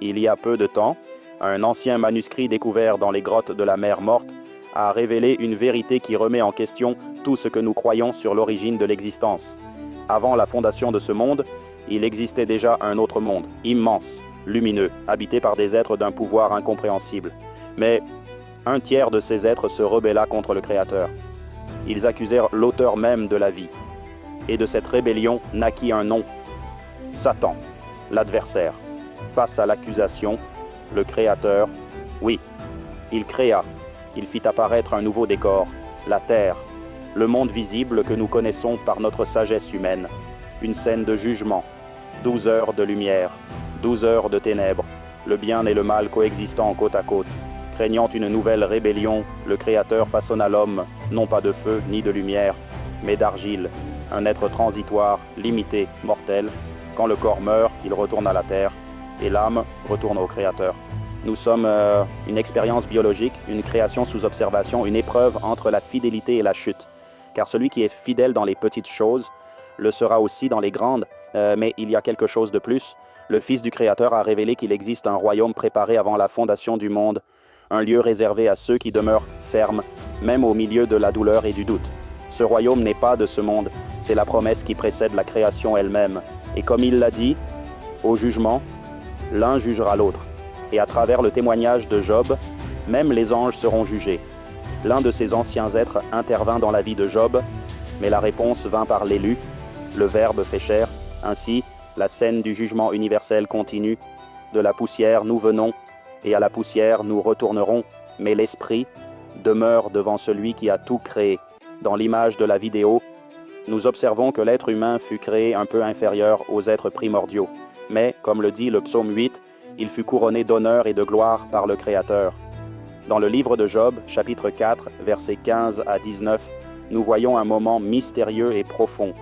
Il y a peu de temps, un ancien manuscrit découvert dans les grottes de la mer Morte a révélé une vérité qui remet en question tout ce que nous croyons sur l'origine de l'existence. Avant la fondation de ce monde, il existait déjà un autre monde, immense, lumineux, habité par des êtres d'un pouvoir incompréhensible. Mais un tiers de ces êtres se rebella contre le Créateur. Ils accusèrent l'auteur même de la vie. Et de cette rébellion naquit un nom, Satan, l'adversaire. Face à l'accusation, le Créateur, oui, il créa, il fit apparaître un nouveau décor, la terre, le monde visible que nous connaissons par notre sagesse humaine, une scène de jugement, 12 heures de lumière, 12 heures de ténèbres, le bien et le mal coexistant côte à côte. Craignant une nouvelle rébellion, le Créateur façonna l'homme, non pas de feu ni de lumière, mais d'argile, un être transitoire, limité, mortel. Quand le corps meurt, il retourne à la terre, et l'âme retourne au Créateur. Nous sommes une expérience biologique, une création sous observation, une épreuve entre la fidélité et la chute. Car celui qui est fidèle dans les petites choses le sera aussi dans les grandes, mais il y a quelque chose de plus. Le Fils du Créateur a révélé qu'il existe un royaume préparé avant la fondation du monde, un lieu réservé à ceux qui demeurent fermes, même au milieu de la douleur et du doute. Ce royaume n'est pas de ce monde, c'est la promesse qui précède la création elle-même. Et comme il l'a dit, au jugement, l'un jugera l'autre. Et à travers le témoignage de Job, même les anges seront jugés. L'un de ces anciens êtres intervint dans la vie de Job, mais la réponse vint par l'élu, le Verbe fait chair. Ainsi, la scène du jugement universel continue. De la poussière nous venons, et à la poussière nous retournerons, mais l'esprit demeure devant celui qui a tout créé. Dans l'image de la vidéo, nous observons que l'être humain fut créé un peu inférieur aux êtres primordiaux. Mais, comme le dit le psaume 8, il fut couronné d'honneur et de gloire par le Créateur. Dans le livre de Job, chapitre 4, versets 15 à 19, nous voyons un moment mystérieux et profond.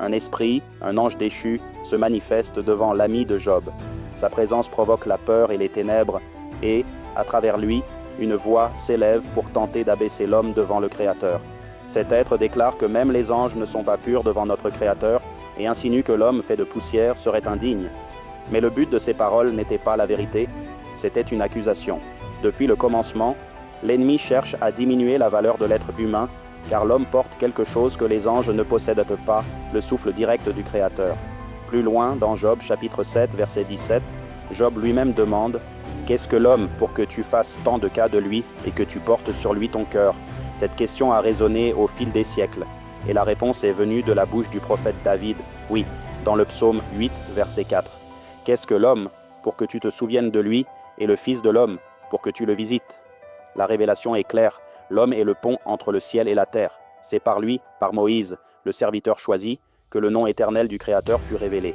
Un esprit, un ange déchu, se manifeste devant l'ami de Job. Sa présence provoque la peur et les ténèbres, et, à travers lui, une voix s'élève pour tenter d'abaisser l'homme devant le Créateur. Cet être déclare que même les anges ne sont pas purs devant notre Créateur et insinue que l'homme fait de poussière serait indigne. Mais le but de ces paroles n'était pas la vérité, c'était une accusation. Depuis le commencement, l'ennemi cherche à diminuer la valeur de l'être humain, car l'homme porte quelque chose que les anges ne possèdent pas, le souffle direct du Créateur. Plus loin, dans Job chapitre 7, verset 17, Job lui-même demande « Qu'est-ce que l'homme pour que tu fasses tant de cas de lui et que tu portes sur lui ton cœur ?» Cette question a résonné au fil des siècles, et la réponse est venue de la bouche du prophète David, oui, dans le psaume 8, verset 4. « Qu'est-ce que l'homme pour que tu te souviennes de lui, et le Fils de l'homme pour que tu le visites ?» La révélation est claire, l'homme est le pont entre le ciel et la terre. C'est par lui, par Moïse, le serviteur choisi, que le nom éternel du Créateur fut révélé.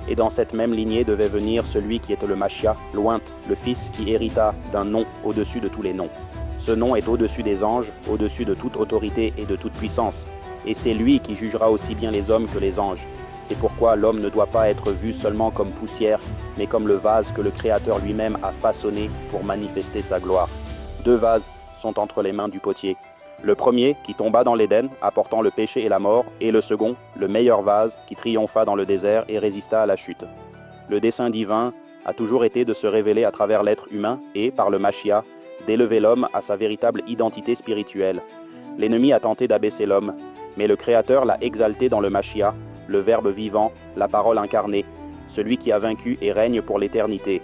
Et dans cette même lignée devait venir celui qui était le Machia, l'Ointe, le Fils qui hérita d'un nom au-dessus de tous les noms. Ce nom est au-dessus des anges, au-dessus de toute autorité et de toute puissance. Et c'est lui qui jugera aussi bien les hommes que les anges. C'est pourquoi l'homme ne doit pas être vu seulement comme poussière, mais comme le vase que le Créateur lui-même a façonné pour manifester sa gloire. 2 vases sont entre les mains du potier. Le premier, qui tomba dans l'Éden, apportant le péché et la mort, et le second, le meilleur vase, qui triompha dans le désert et résista à la chute. Le dessein divin a toujours été de se révéler à travers l'être humain et, par le Machia, d'élever l'homme à sa véritable identité spirituelle. L'ennemi a tenté d'abaisser l'homme, mais le Créateur l'a exalté dans le Machia, le Verbe vivant, la parole incarnée, celui qui a vaincu et règne pour l'éternité.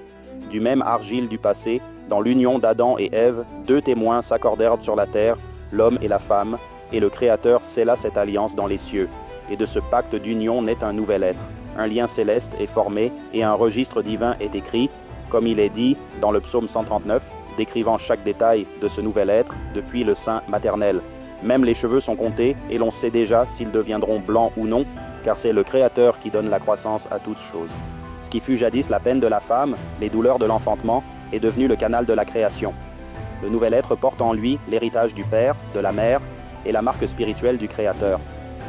Du même argile du passé, dans l'union d'Adam et Ève, 2 témoins s'accordèrent sur la terre, l'homme et la femme, et le Créateur scella cette alliance dans les cieux. Et de ce pacte d'union naît un nouvel être. Un lien céleste est formé et un registre divin est écrit, comme il est dit dans le psaume 139, décrivant chaque détail de ce nouvel être depuis le sein maternel. Même les cheveux sont comptés et l'on sait déjà s'ils deviendront blancs ou non, car c'est le Créateur qui donne la croissance à toutes choses. Ce qui fut jadis la peine de la femme, les douleurs de l'enfantement, est devenu le canal de la création. Le nouvel être porte en lui l'héritage du Père, de la Mère et la marque spirituelle du Créateur.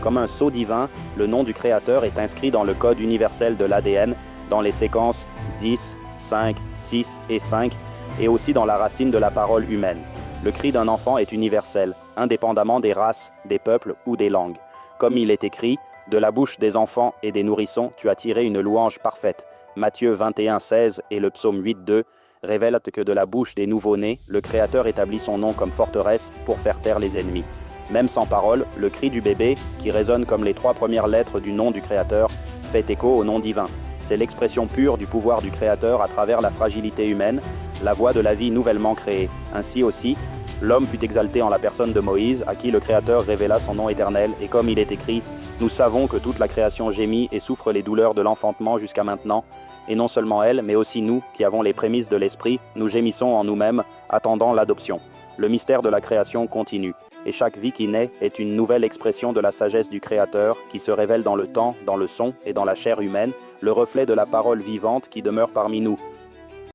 Comme un sceau divin, le nom du Créateur est inscrit dans le code universel de l'ADN, dans les séquences 10, 5, 6 et 5, et aussi dans la racine de la parole humaine. Le cri d'un enfant est universel, indépendamment des races, des peuples ou des langues. Comme il est écrit, De la bouche des enfants et des nourrissons, tu as tiré une louange parfaite. Matthieu 21,16 et le psaume 8,2 révèlent que de la bouche des nouveau-nés, le Créateur établit son nom comme forteresse pour faire taire les ennemis. Même sans parole, le cri du bébé, qui résonne comme les 3 premières lettres du nom du Créateur, fait écho au nom divin. C'est l'expression pure du pouvoir du Créateur à travers la fragilité humaine, la voix de la vie nouvellement créée. Ainsi aussi, l'homme fut exalté en la personne de Moïse, à qui le Créateur révéla son nom éternel, et comme il est écrit, nous savons que toute la création gémit et souffre les douleurs de l'enfantement jusqu'à maintenant, et non seulement elle, mais aussi nous, qui avons les prémices de l'Esprit, nous gémissons en nous-mêmes, attendant l'adoption. Le mystère de la création continue, et chaque vie qui naît est une nouvelle expression de la sagesse du Créateur, qui se révèle dans le temps, dans le son et dans la chair humaine, le reflet de la parole vivante qui demeure parmi nous.